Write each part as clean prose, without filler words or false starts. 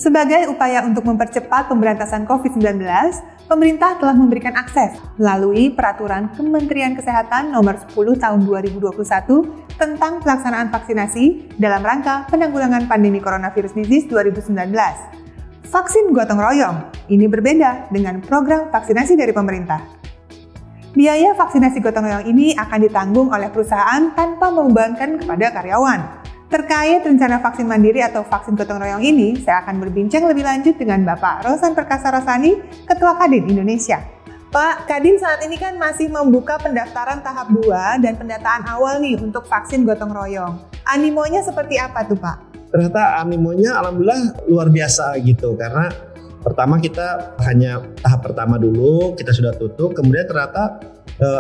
Sebagai upaya untuk mempercepat pemberantasan COVID-19, pemerintah telah memberikan akses melalui Peraturan Kementerian Kesehatan Nomor 10 Tahun 2021 tentang pelaksanaan vaksinasi dalam rangka penanggulangan pandemi coronavirus disease 2019. Vaksin gotong royong ini berbeda dengan program vaksinasi dari pemerintah. Biaya vaksinasi gotong royong ini akan ditanggung oleh perusahaan tanpa membebankan kepada karyawan. Terkait rencana vaksin mandiri atau vaksin gotong royong ini, saya akan berbincang lebih lanjut dengan Bapak Rosan Perkasa Rosani, Ketua Kadin Indonesia. Pak, Kadin saat ini kan masih membuka pendaftaran tahap 2 dan pendataan awal nih untuk vaksin gotong royong. Animonya seperti apa tuh Pak? Ternyata animonya alhamdulillah luar biasa gitu, karena pertama kita hanya tahap pertama dulu, kita sudah tutup, kemudian ternyata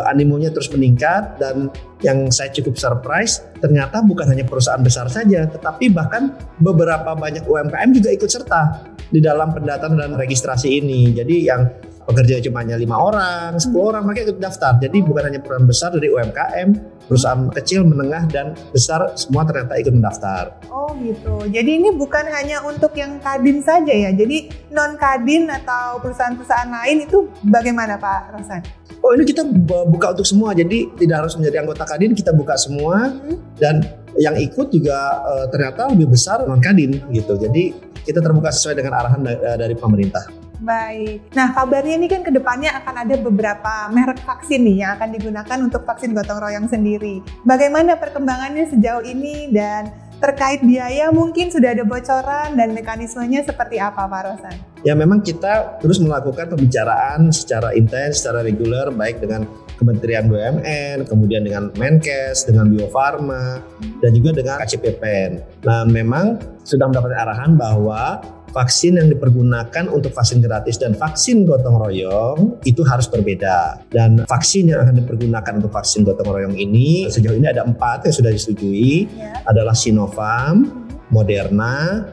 animonya terus meningkat, dan yang saya cukup surprise ternyata bukan hanya perusahaan besar saja, tetapi bahkan beberapa banyak UMKM juga ikut serta di dalam pendataan dan registrasi ini. Jadi yang pekerja cuma hanya 5 orang, 10 orang, mereka ikut daftar. Jadi bukan hanya perusahaan besar dari UMKM, perusahaan kecil, menengah, dan besar semua ternyata ikut mendaftar. Oh gitu, jadi ini bukan hanya untuk yang Kadin saja ya, jadi non-Kadin atau perusahaan-perusahaan lain itu bagaimana Pak Rosan? Oh, ini kita buka untuk semua, jadi tidak harus menjadi anggota Kadin, kita buka semua, dan yang ikut juga ternyata lebih besar non-Kadin gitu. Jadi kita terbuka sesuai dengan arahan dari pemerintah. Baik, nah kabarnya ini kan kedepannya akan ada beberapa merek vaksin nih yang akan digunakan untuk vaksin gotong royong sendiri. Bagaimana perkembangannya sejauh ini, dan terkait biaya mungkin sudah ada bocoran dan mekanismenya seperti apa Pak Rosan? Ya, memang kita terus melakukan pembicaraan secara intens, secara reguler, baik dengan Kementerian BUMN, kemudian dengan Menkes, dengan Bio Farma, dan juga dengan KCPPEN. Nah, memang sudah mendapat arahan bahwa vaksin yang dipergunakan untuk vaksin gratis dan vaksin gotong royong itu harus berbeda. Dan vaksin yang akan dipergunakan untuk vaksin gotong royong ini sejauh ini ada 4 yang sudah disetujui, adalah Sinovac, Moderna,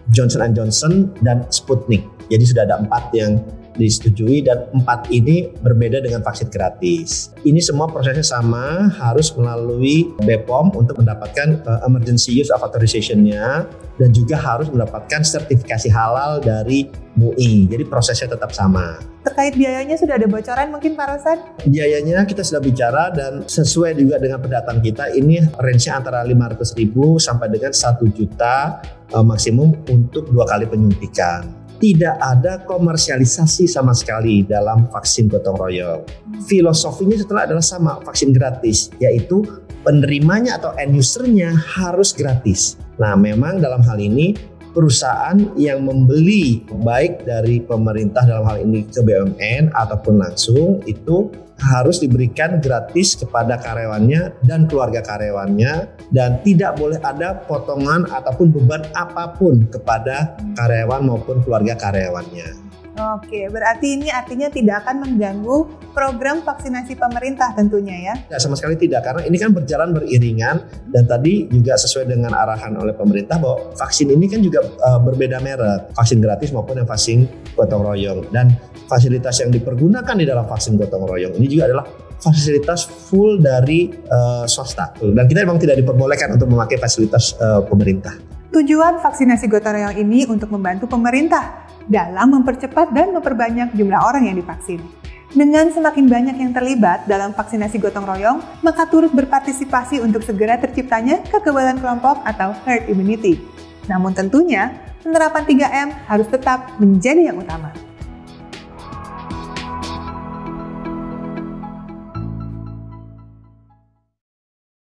Johnson & Johnson, dan Sputnik. Jadi sudah ada 4 yang disetujui, dan 4 ini berbeda dengan vaksin gratis. Ini semua prosesnya sama, harus melalui BPOM untuk mendapatkan emergency use authorization-nya, dan juga harus mendapatkan sertifikasi halal dari MUI. Jadi prosesnya tetap sama. Terkait biayanya sudah ada bocoran mungkin Pak Rosan? Biayanya kita sudah bicara, dan sesuai juga dengan pendataan kita, ini range-nya antara 500.000 sampai dengan 1 juta maksimum untuk 2 kali penyuntikan. Tidak ada komersialisasi sama sekali dalam vaksin gotong royong. Filosofinya setelah adalah sama, vaksin gratis, yaitu penerimanya atau end usernya harus gratis. Nah, memang dalam hal ini perusahaan yang membeli baik dari pemerintah dalam hal ini ke BUMN ataupun langsung itu harus diberikan gratis kepada karyawannya dan keluarga karyawannya, dan tidak boleh ada potongan ataupun beban apapun kepada karyawan maupun keluarga karyawannya. Oke, berarti ini artinya tidak akan mengganggu program vaksinasi pemerintah tentunya ya? Tidak, sama sekali tidak, karena ini kan berjalan beriringan, dan tadi juga sesuai dengan arahan oleh pemerintah bahwa vaksin ini kan juga berbeda merek, vaksin gratis maupun yang vaksin gotong royong, dan fasilitas yang dipergunakan di dalam vaksin gotong royong ini juga adalah fasilitas full dari swasta, dan kita memang tidak diperbolehkan untuk memakai fasilitas pemerintah. Tujuan vaksinasi gotong royong ini untuk membantu pemerintah dalam mempercepat dan memperbanyak jumlah orang yang divaksin. Dengan semakin banyak yang terlibat dalam vaksinasi gotong royong, maka turut berpartisipasi untuk segera terciptanya kekebalan kelompok atau herd immunity. Namun tentunya, penerapan 3M harus tetap menjadi yang utama.